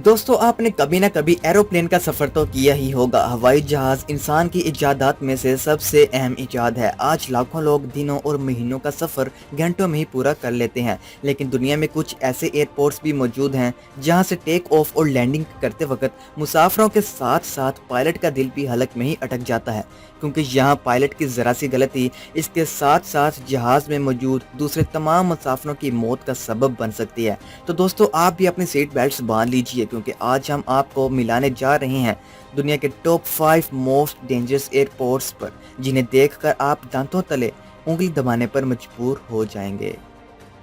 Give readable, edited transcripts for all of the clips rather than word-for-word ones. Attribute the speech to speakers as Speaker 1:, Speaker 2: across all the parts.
Speaker 1: दोस्तों आपने कभी ना कभी एरोप्लेन का सफर तो किया ही होगा। हवाई जहाज इंसान की इजादात में से सबसे अहम इजाद है। आज लाखों लोग दिनों और महीनों का सफर घंटों में ही पूरा कर लेते हैं, लेकिन दुनिया में कुछ ऐसे एयरपोर्ट्स भी मौजूद हैं जहां से टेक ऑफ और लैंडिंग करते वक्त मुसाफरों के साथ साथ पायलट का दिल भी हलक में ही अटक जाता है, क्योंकि यहाँ पायलट की ज़रा सी गलती इसके साथ साथ जहाज़ में मौजूद दूसरे तमाम मुसाफिरों की मौत का सबब बन सकती है। तो दोस्तों आप भी अपनी सीट बेल्ट्स बांध लीजिए, क्योंकि आज हम आपको मिलाने जा रहे हैं दुनिया के टॉप 5 मोस्ट डेंजरस एयरपोर्ट्स पर, जिन्हें देखकर आप दांतों तले उंगली दबाने पर मजबूर हो जाएंगे।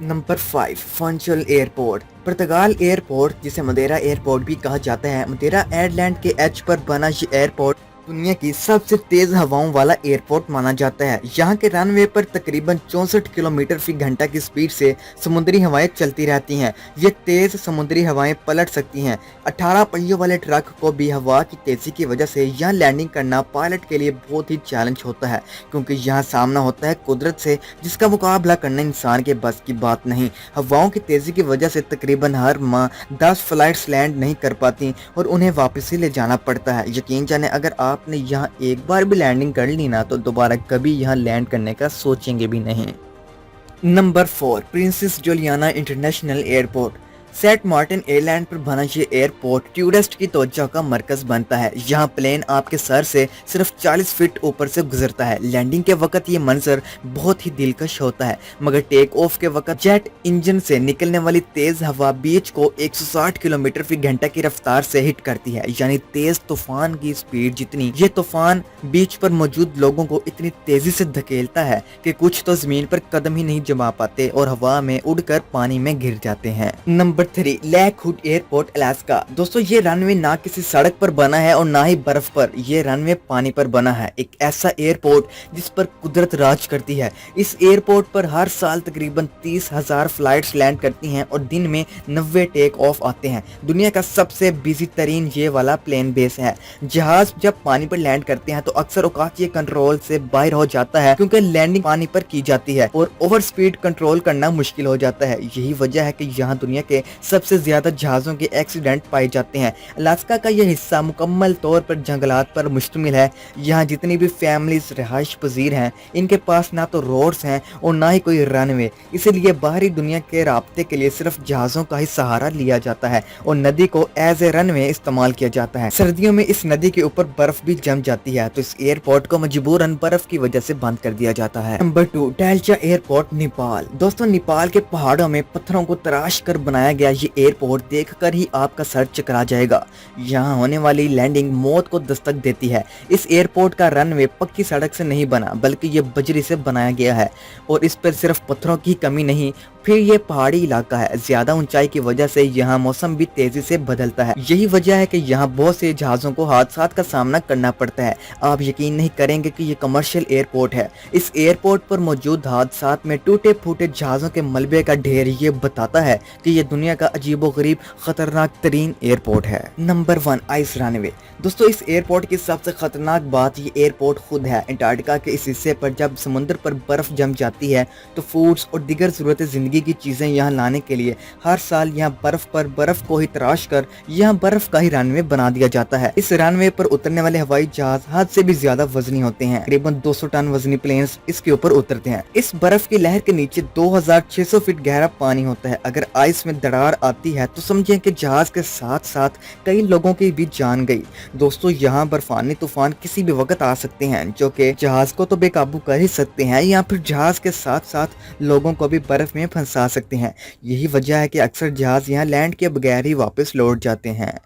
Speaker 1: Number 5, Funchal airport. पुर्तगाल एयरपोर्ट, जिसे मदेरा एयरपोर्ट भी कहा जाता है, मदेरा आइलैंड के एज पर बना ये एयरपोर्ट दुनिया की सबसे तेज हवाओं वाला एयरपोर्ट माना जाता है। यहाँ के रनवे पर तकरीबन 64 किलोमीटर फी घंटा की स्पीड से समुद्री हवाएं चलती रहती हैं। ये तेज समुद्री हवाएं पलट सकती हैं। 18 पहियों वाले ट्रक को भी हवा की तेजी की वजह से यहाँ लैंडिंग करना पायलट के लिए बहुत ही चैलेंज होता है, क्योंकि यहाँ सामना होता है कुदरत से, जिसका मुकाबला करना इंसान के बस की बात नहीं। हवाओं की तेजी की वजह से तकरीबन हर माह 10 फ्लाइट्स लैंड नहीं कर पाती और उन्हें वापस ही ले जाना पड़ता है। यकीन जाने अगर आपने यहाँ एक बार भी लैंडिंग कर ली ना, तो दोबारा कभी यहाँ लैंड करने का सोचेंगे भी नहीं। Number 4, princess Juliana international airport. Saint Martin island पर बना ये एयरपोर्ट टूरिस्ट की तवज्जो का मरकज बनता है। यहाँ प्लेन आपके सर से सिर्फ 40 फीट ऊपर से गुजरता है। लैंडिंग के वक्त ये मंजर बहुत ही दिलकश होता है, मगर टेक ऑफ के वक्त जेट इंजन से निकलने वाली तेज हवा बीच को 160 किलोमीटर फी घंटा की रफ्तार से हिट करती है, यानी तेज तूफान की स्पीड जितनी, ये तूफान बीच पर मौजूद लोगों को इतनी तेजी से धकेलता है कि कुछ तो जमीन पर कदम ही नहीं जमा पाते और हवा में उड़कर पानी में गिर जाते हैं। Number 3, Lake Hood airport, Alaska. दोस्तों ये रनवे ना किसी सड़क पर बना है और ना ही बर्फ पर, ये रनवे पानी पर बना है। एक ऐसा एयरपोर्ट जिस पर कुदरत राज करती है। इस एयरपोर्ट पर हर साल तकरीबन 30,000 फ्लाइट्स लैंड करती हैं और दिन में 90 टेक ऑफ आते हैं। दुनिया का सबसे बिजी तरीन ये वाला प्लेन बेस है। जहाज जब पानी पर लैंड करते हैं तो अक्सर औकात ये कंट्रोल से बाहर हो जाता है, क्योंकि लैंडिंग पानी पर की जाती है और ओवर स्पीड कंट्रोल करना मुश्किल हो जाता है। यही वजह है कि यहाँ दुनिया के सबसे ज्यादा जहाज़ों के एक्सीडेंट पाए जाते हैं। अलास्का का यह हिस्सा मुकम्मल तौर पर जंगलात पर मुश्तमिल है। यहाँ जितनी भी फैमिलीज रिहाइश पजीर हैं, इनके पास ना तो रोड्स हैं और ना ही कोई रनवे, इसीलिए बाहरी दुनिया के राब्ते के लिए सिर्फ जहाज़ों का ही सहारा लिया जाता है और नदी को एज ए रनवे इस्तेमाल किया जाता है। सर्दियों में इस नदी के ऊपर बर्फ भी जम जाती है, तो इस एयरपोर्ट को मजबूरन बर्फ की वजह से बंद कर दिया जाता है। नंबर 2, डैलचा एयरपोर्ट, नेपाल। दोस्तों नेपाल के पहाड़ों में पत्थरों को तराश कर बनाया गया ये एयरपोर्ट देखकर ही आपका सर चकरा जाएगा। यहाँ होने वाली लैंडिंग मौत को दस्तक देती है। इस एयरपोर्ट का रनवे पक्की सड़क से नहीं बना, बल्कि ये बजरी से बनाया गया है और इस पर सिर्फ पत्थरों की कमी नहीं, फिर ये पहाड़ी इलाका है। ज्यादा ऊंचाई की वजह से यहाँ मौसम भी तेजी से बदलता है। यही वजह है कि यहाँ बहुत से जहाज़ों को हादसात का सामना करना पड़ता है। आप यकीन नहीं करेंगे कि ये कमर्शियल एयरपोर्ट है। इस एयरपोर्ट पर मौजूद हादसात में टूटे फूटे जहाज़ों के मलबे का ढेर ये बताता है कि ये दुनिया का अजीबोगरीब खतरनाक तरीन एयरपोर्ट है। Number 1, ice runway. दोस्तों इस एयरपोर्ट की सबसे खतरनाक बात ये एयरपोर्ट खुद है। अंटार्कटिका के इस हिस्से पर जब समुद्र पर बर्फ जम जाती है तो फूड्स और दीगर जरूरत जिंदगी की चीजें यहाँ लाने के लिए हर साल यहाँ बर्फ पर बर्फ को ही तराश कर यहाँ बर्फ का ही रनवे बना दिया जाता है। इस रनवे पर उतरने वाले हवाई जहाज हद से भी ज्यादा वजनी होते हैं। तकरीबन 200 टन वजनी प्लेन्स इसके ऊपर उतरते हैं। इस बर्फ की लहर के नीचे 2600 फीट गहरा पानी होता है। अगर आइस में दरार आती है तो समझें कि जहाज के साथ साथ कई लोगों की भी जान गई। दोस्तों यहाँ बर्फानी तूफान किसी भी वक्त आ सकते हैं, जो कि जहाज को तो बेकाबू कर ही सकते हैं या फिर जहाज के साथ साथ लोगों को भी बर्फ में फंसा सकते हैं। यही वजह है कि अक्सर जहाज यहाँ लैंड के बगैर ही वापस लौट जाते हैं।